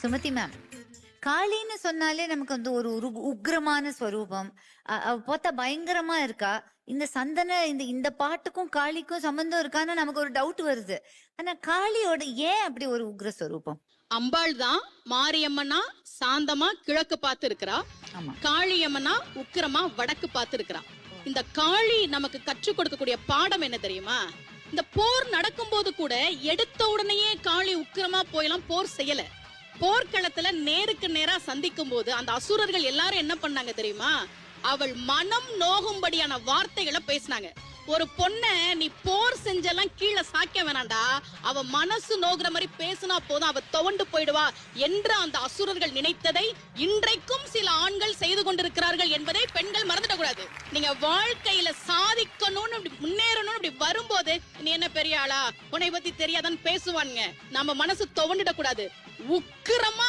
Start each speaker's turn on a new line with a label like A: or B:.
A: Sumathi ma'am, காளின்னு சொன்னாலே நமக்கு வந்து ஒரு உக்ரமான ஸ்வரூபம். அவ பார்த்தா பயங்கரமா இருக்கா. இந்த சந்தன இந்த இந்த பாட்டுக்கும் காளிக்கும் சம்பந்தம் இருக்கான்னு நமக்கு ஒரு டவுட் வருது. ஆனா காளியோட ஏன் அப்படி ஒரு உக்ர ஸ்வரூபம்?
B: அம்பாள் தான் மாரியம்மனா சாந்தமா கிழக்கு பார்த்து இருக்கிறா.
A: ஆமா.
B: காளியம்மனா உக்கிரமா வடக்கு பார்த்து இருக்கிறா. இந்த காளி நமக்கு கற்றுக் கொடுக்கக்கூடிய பாடம் என்ன தெரியுமா? இந்த போர் நடக்கும் போது கூட எடுத்த உடனேயே காளி உக்கிரமா போயெல்லாம் போர் செய்யல. போர்க்களத்துல நேருக்கு நேரா சந்திக்கும் போது அந்த அசுரர்கள் எல்லாரும் என்ன பண்ணாங்க தெரியுமா? அவள் மனம் நோகும்படியான வார்த்தைகளை பேசினாங்க. ஒரு பொண்ண நீ போர் செஞ்செல்லாம் கீழே சாய்க்க வேணாண்டா, அவ மனசு நோகுற மாதிரி பேசினா போதும், அவ துவண்டு போயிடுவா என்று அந்த அசுரர்கள் நினைத்ததை இன்றைக்கும் சில ஆண்கள் செய்து கொண்டிருக்கிறார்கள் என்பதை பெண்கள் மறந்துடக்கூடாது. நீங்க வாழ்க்கையில சாதிக்கணும்னு முன்னேறணும்னு இப்படி வரும்போது நீ என்ன பெரிய ஆளா, உன்னை பத்தி தெரியாதான்னு பேசுவானுங்க. நம்ம மனசு துவண்டிடக்கூடாது. உக்கிரமா